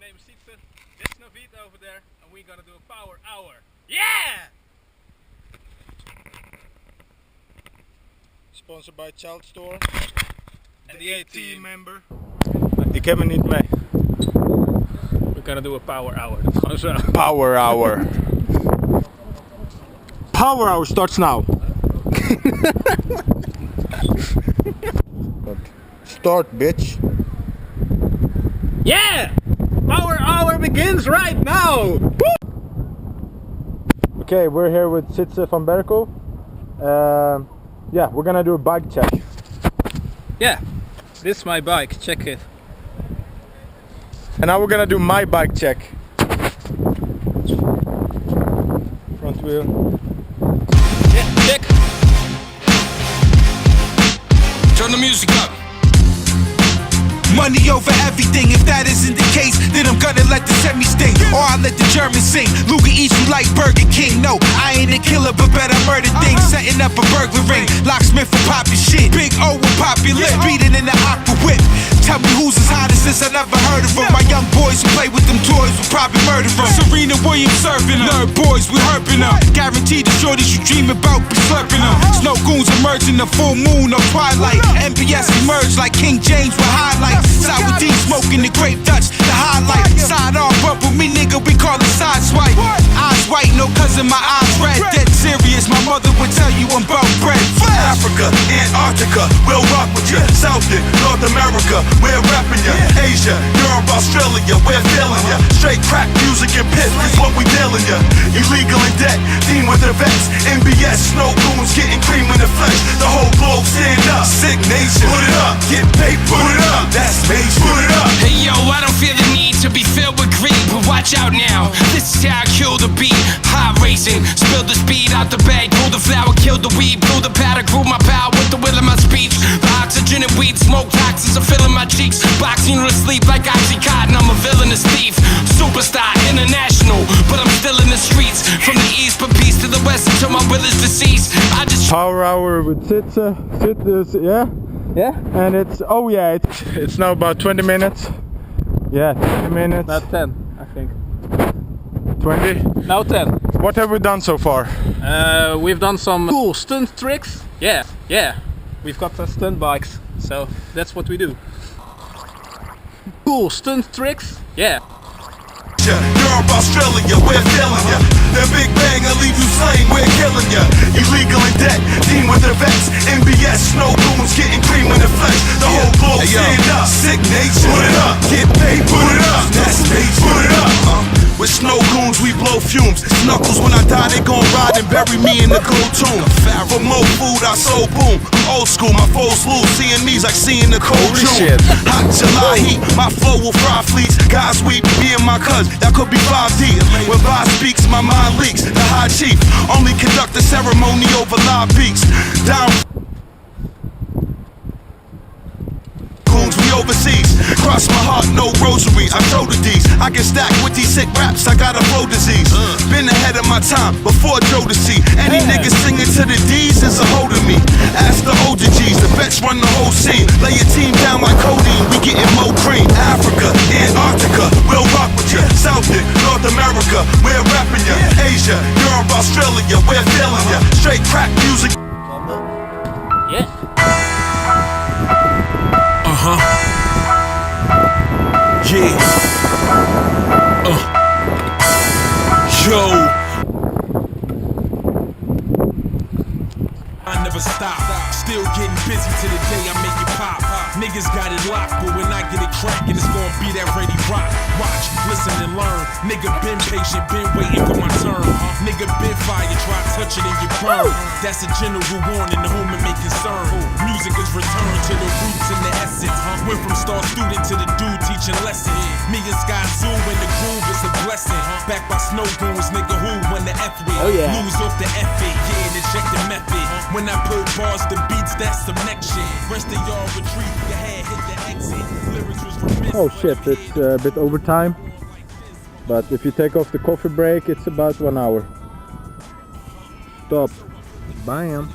name is Sietse. This is Navid over there, and we're gonna do a power hour. Yeah! Sponsored by Child Store. En the A-team member. Ik heb hem niet mee. We're gonna do a power hour. Dat is gewoon zo. Power hour. Power hour starts now. Start, bitch. Yeah! Power hour begins right now! Woo! Okay, we're here with Sietse van Berkel. Yeah, we're gonna do a bike check. Yeah, this is my bike, check it. And now we're gonna do my bike check. Front wheel. Yeah, check. Turn the music up. Money over everything, if that isn't the case, then I'm gonna let the semi sting, or I'll let the Germans sing. Luger eats you like Burger King. No, I ain't a killer, but bet I murder things. Setting up a burglar ring, locksmith for poppin' shit. Big O with popular, beating in the aqua whip. Tell me who's as hot as this, I never heard of them. My young boys who play with them toys will probably murder them. Serena Williams serving them, nerd boys, we herping them. Guaranteed the shorties you dream about be slurping them. Snow goons emerging the full moon or twilight. MBS emerge like King James with highlights. Sour D smoking the grape Dutch, the highlight. Side arm bump with me, nigga, we call it side swipe. Eyes white, no cousin, my eyes red. Dead serious, my mother would tell you I'm about bread. Africa, Antarctica, we'll rock with ya. Southern, North America, we're rapping ya. Asia, Europe, Australia, we're feeling ya. Straight crack music and piss is what we dealing ya. Illegal in debt, team with the vets. MBS, snow goons getting cream in the flesh. The whole globe stand up. Sick nation, put it up. Get paid, put it up. That's major, put it up. Hey yo, I don't feel the need to be filled with greed, but watch out now. This is how I kill the beat. High racing, spill the speed out the bag, pull the flower, kill the weed, blew the powder, grew my power with the will of my speech. The oxygen and weed, smoke toxins are filling my cheeks. Boxing you to sleep like Oxycontin, I'm a villainous thief. Superstar, international, but I'm still in the streets. From the east, but peace to the west until my will is deceased. I just Power hour with Sietse. Sietse, yeah? Yeah? And it's now about 20 minutes. Yeah, 20 minutes. About 10, I think. 20. Now 10. What have we done so far? We've done some cool stunt tricks. Yeah. We've got stunt bikes, so that's what we do. Cool stunt tricks. Yeah. Europe, Australia, we're feeling ya. The Big Bang will leave you slain, we're killing ya. Illegal in debt, team with the vets. MBS, snow goons getting cream in the flesh. The whole globe stand up. Sick nation, put it up. Get paid, put it up. That's major, put it up. With snow goons, we blow fumes. Snuckles, when I die, they gon' ride and bury me in the gold tomb. For more food, I sold boom. Old school, my foes lose. Seeing these like seeing the cold June. Hot July heat, my flow will fry fleets. Guys weep, being my cuz, that could be 5 deep. When Bob speaks, my mind leaks. The high chief only conduct the ceremony over live beats. Down. We overseas, cross my heart, no rosary. I told the D's, I get stacked with these sick raps. I got a flow disease. Been ahead of my time before Jodeci. Any nigga singing to the D's is a hold of me. Ask the older G's, the vets run the whole scene. Lay your team down like codeine, we getting more cream. Africa, Antarctica, we'll rock with ya. Southern, North America, we're rapping ya. Asia, Europe, Australia, we're feeling ya. Straight crack music. Yeah. Yeah. Yo. I never stop. Still getting busy to the day I make it pop. Niggas got it locked, but when I get it crackin', it's gonna be that ready rock. Watch, listen and learn. Nigga been patient, been waiting for my turn. Nigga been fire, try touch it and get burned. That's a general warning to whom it may concern. Music is returned to the roots and the essence. Went from star student to the dude teaching lessons. Me and Sky Zoo in the groove is a blessing. Back by snow goons, nigga who won the F with. Lose off the F it, yeah, and inject the method. When I put bars to beats, that's some next shit. Rest of y'all retreat, your head hit the exit. Lyrics was remiss. Oh shit, it's a bit overtime. But if you take off the coffee break, it's about 1 hour. Stop. Bam.